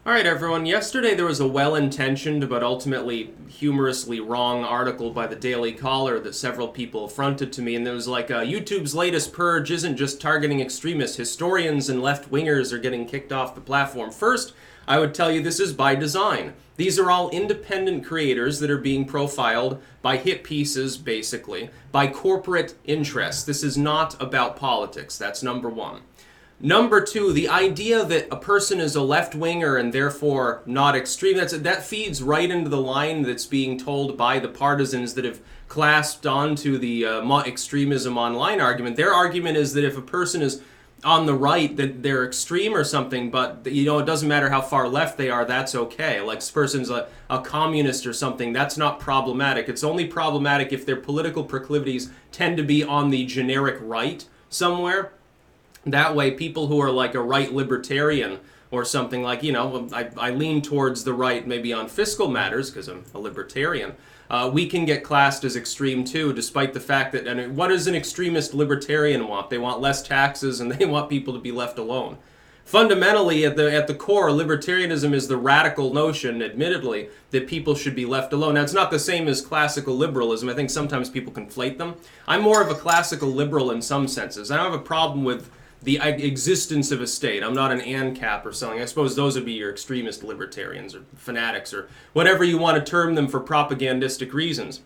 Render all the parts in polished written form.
All right, everyone. Yesterday there was a well-intentioned but ultimately humorously wrong article by the Daily Caller that several people affronted to me, and there was like, YouTube's latest purge isn't just targeting extremists. Historians and left-wingers are getting kicked off the platform. First, I would tell you this is by design. These are all independent creators that are being profiled by hit pieces, basically, by corporate interests. This is not about politics. That's number one. Number two, the idea that a person is a left-winger and therefore not extreme, that feeds right into the line that's being told by the partisans that have clasped onto the extremism online argument. Their argument is that if a person is on the right, that they're extreme or something, but it doesn't matter how far left they are, that's okay. Like this person's a communist or something, that's not problematic. It's only problematic if their political proclivities tend to be on the generic right somewhere. That way, people who are like a right libertarian or something like, I lean towards the right maybe on fiscal matters because I'm a libertarian, we can get classed as extreme too, despite the fact that, and what does an extremist libertarian want? They want less taxes and they want people to be left alone. Fundamentally, at the core, libertarianism is the radical notion, admittedly, that people should be left alone. Now, it's not the same as classical liberalism. I think sometimes people conflate them. I'm more of a classical liberal in some senses. I don't have a problem with the existence of a state. I'm not an ANCAP or something. I suppose those would be your extremist libertarians or fanatics or whatever you want to term them for propagandistic reasons.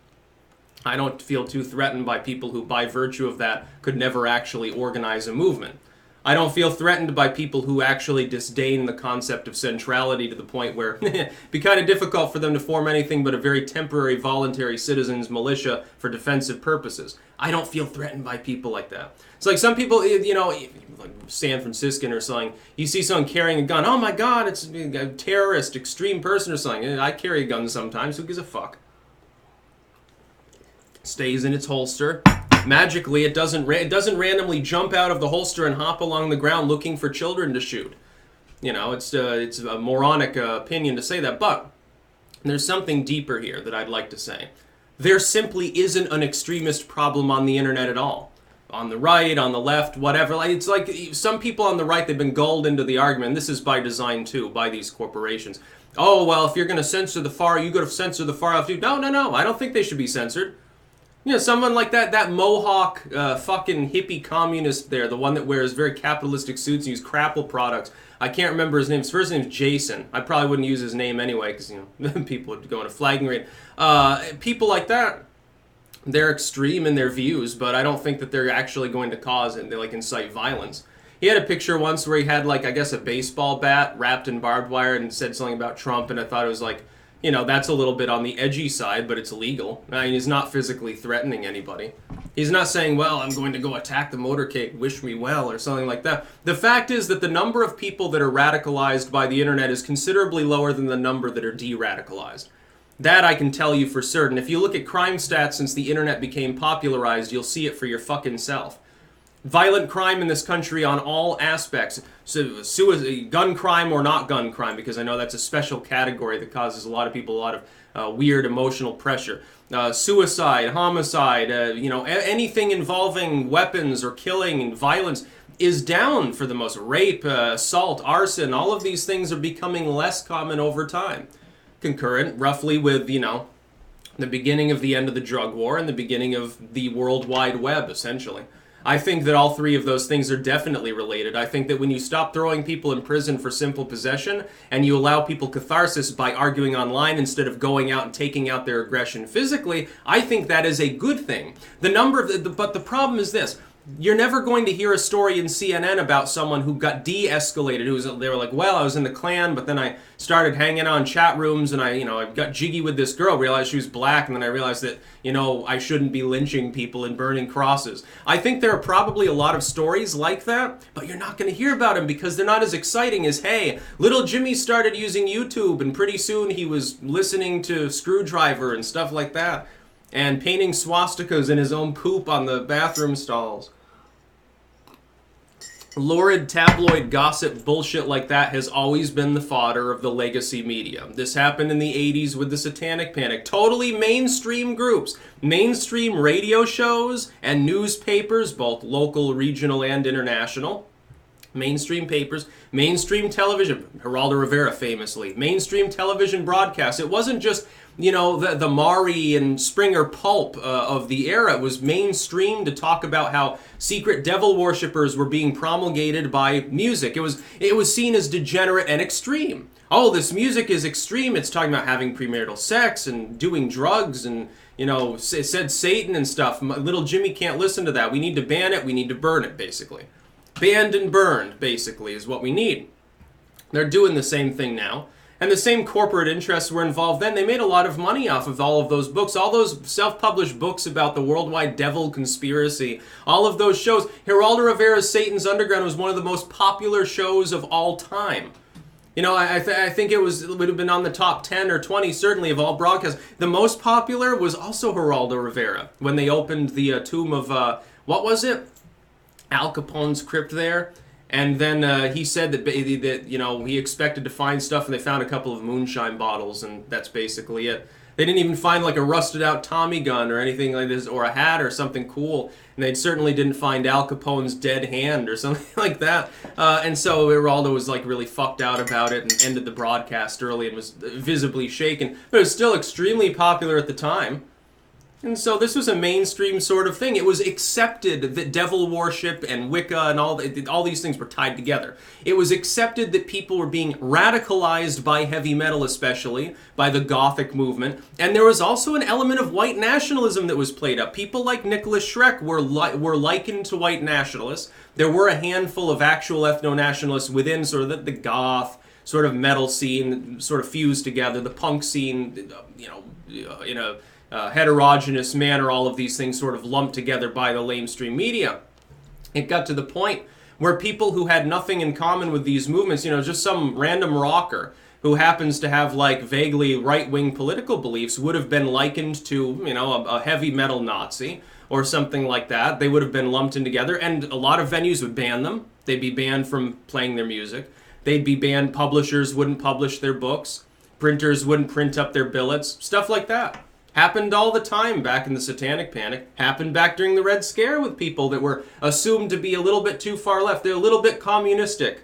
I don't feel too threatened by people who, by virtue of that, could never actually organize a movement. I don't feel threatened by people who actually disdain the concept of centrality to the point where it'd be kind of difficult for them to form anything but a very temporary voluntary citizens militia for defensive purposes. I don't feel threatened by people like that. It's like some people, like San Franciscan or something, you see someone carrying a gun, oh my god, it's a terrorist, extreme person or something. I carry a gun sometimes, who gives a fuck? Stays in its holster. Magically, it doesn't randomly jump out of the holster and hop along the ground looking for children to shoot. It's a moronic opinion to say that, but there's something deeper here that I'd like to say. There simply isn't an extremist problem on the internet at all. On the right, on the left, whatever. It's like some people on the right, they've been gulled into the argument, and this is by design too, by these corporations. Oh, well, if you're going to censor the far, you got to censor the far left too. No, I don't think they should be censored. Someone like that Mohawk fucking hippie communist there, the one that wears very capitalistic suits and uses crapple products. I can't remember his name. His first name's Jason. I probably wouldn't use his name anyway because, people would go in a flagging rate. People like that, they're extreme in their views, but I don't think that they're actually going to cause and they incite violence. He had a picture once where he had I guess a baseball bat wrapped in barbed wire and said something about Trump, and I thought it was that's a little bit on the edgy side, but it's legal. I mean, he's not physically threatening anybody. He's not saying, well, I'm going to go attack the motorcade, wish me well, or something like that. The fact is that the number of people that are radicalized by the internet is considerably lower than the number that are de-radicalized. That I can tell you for certain. If you look at crime stats since the internet became popularized, you'll see it for your fucking self. Violent crime in this country on all aspects, gun crime or not gun crime, because I know that's a special category that causes a lot of people a lot of weird emotional pressure. Suicide, homicide, anything involving weapons or killing and violence is down for the most. Rape, assault, arson, all of these things are becoming less common over time. Concurrent, roughly, with, the beginning of the end of the drug war and the beginning of the World Wide Web, essentially. I think that all three of those things are definitely related. I think that when you stop throwing people in prison for simple possession and you allow people catharsis by arguing online instead of going out and taking out their aggression physically, I think that is a good thing. But the problem is this. You're never going to hear a story in CNN about someone who got de-escalated. They were like, well, I was in the Klan, but then I started hanging out in chat rooms and I got jiggy with this girl, realized she was black, and then I realized that, I shouldn't be lynching people and burning crosses. I think there are probably a lot of stories like that, but you're not going to hear about them because they're not as exciting as, hey, little Jimmy started using YouTube and pretty soon he was listening to Screwdriver and stuff like that. And painting swastikas in his own poop on the bathroom stalls. Lurid tabloid gossip bullshit like that has always been the fodder of the legacy media. This happened in the 80s with the Satanic Panic. Totally mainstream groups, mainstream radio shows and newspapers, both local, regional, and international, Mainstream papers, mainstream television, Geraldo Rivera famously, mainstream television broadcasts. It wasn't just, the Maury and Springer pulp of the era. It was mainstream to talk about how secret devil worshippers were being promulgated by music. It was seen as degenerate and extreme. Oh, this music is extreme. It's talking about having premarital sex and doing drugs and, it said Satan and stuff. Little Jimmy can't listen to that. We need to ban it. We need to burn it, basically. Banned and burned, basically, is what we need. They're doing the same thing now. And the same corporate interests were involved then. They made a lot of money off of all of those books. All those self-published books about the worldwide devil conspiracy. All of those shows. Geraldo Rivera's Satan's Underground was one of the most popular shows of all time. I think it would have been on the top 10 or 20, certainly, of all broadcasts. The most popular was also Geraldo Rivera. When they opened the tomb of, what was it? Al Capone's crypt there. And then he said that he expected to find stuff, and they found a couple of moonshine bottles, and that's basically it. They didn't even find like a rusted out Tommy gun or anything like this, or a hat or something cool. And they certainly didn't find Al Capone's dead hand or something like that. And so Geraldo was like really fucked out about it and ended the broadcast early and was visibly shaken. But it was still extremely popular at the time. And so this was a mainstream sort of thing. It was accepted that devil worship and Wicca and all these things were tied together. It was accepted that people were being radicalized by heavy metal, especially by the Gothic movement. And there was also an element of white nationalism that was played up. People like Nicholas Schreck were likened to white nationalists. There were a handful of actual ethno-nationalists within sort of the goth sort of metal scene, sort of fused together. The punk scene, in a heterogeneous manner, all of these things sort of lumped together by the lamestream media. It got to the point where people who had nothing in common with these movements, just some random rocker who happens to have like vaguely right-wing political beliefs would have been likened to, a heavy metal Nazi or something like that. They would have been lumped in together, and a lot of venues would ban them. They'd be banned from playing their music. They'd be banned. Publishers wouldn't publish their books. Printers wouldn't print up their billets. Stuff like that. Happened all the time back in the Satanic Panic. Happened back during the Red Scare with people that were assumed to be a little bit too far left. They're a little bit communistic.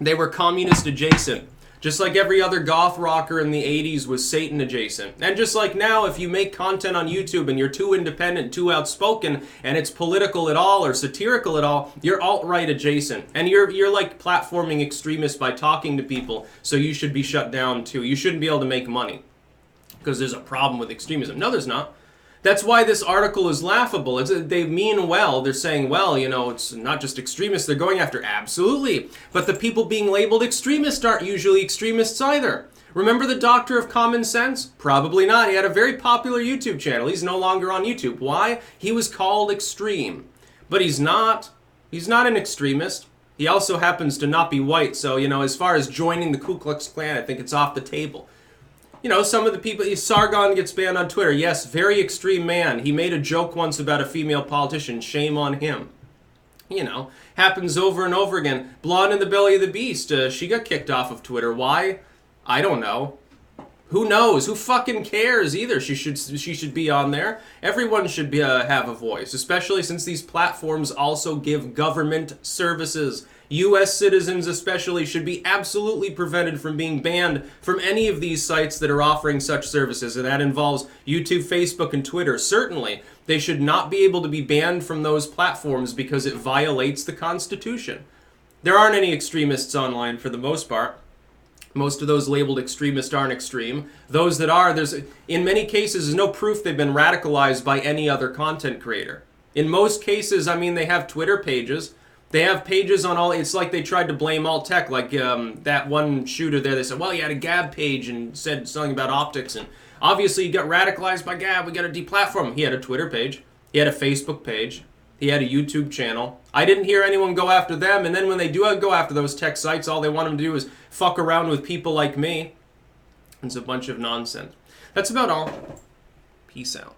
They were communist adjacent. Just like every other goth rocker in the 80s was Satan adjacent. And just like now, if you make content on YouTube and you're too independent, too outspoken, and it's political at all or satirical at all, you're alt-right adjacent. And you're like platforming extremists by talking to people, so you should be shut down too. You shouldn't be able to make money because there's a problem with extremism. No, there's not. That's why this article is laughable. They mean well. They're saying, well, it's not just extremists they're going after. Absolutely. But the people being labeled extremists aren't usually extremists either. Remember the Doctor of Common Sense? Probably not. He had a very popular YouTube channel. He's no longer on YouTube. Why? He was called extreme. But he's not. He's not an extremist. He also happens to not be white. So, as far as joining the Ku Klux Klan, I think it's off the table. Some of the people, Sargon gets banned on Twitter. Yes, very extreme man. He made a joke once about a female politician. Shame on him. Happens over and over again. Blonde in the Belly of the Beast. She got kicked off of Twitter. Why? I don't know. Who knows? Who fucking cares either? She should be on there. Everyone should have a voice, especially since these platforms also give government services. U.S. citizens especially should be absolutely prevented from being banned from any of these sites that are offering such services, and that involves YouTube, Facebook, and Twitter. Certainly, they should not be able to be banned from those platforms because it violates the Constitution. There aren't any extremists online for the most part. Most of those labeled extremist aren't extreme. Those that are, in many cases, there's no proof they've been radicalized by any other content creator. In most cases, they have Twitter pages. They have pages on all, it's like they tried to blame alt tech, like that one shooter there, they said, well, he had a Gab page and said something about optics, and obviously he got radicalized by Gab, we got to deplatform him. He had a Twitter page, he had a Facebook page, he had a YouTube channel. I didn't hear anyone go after them, and then when they do go after those tech sites, all they want them to do is fuck around with people like me. It's a bunch of nonsense. That's about all. Peace out.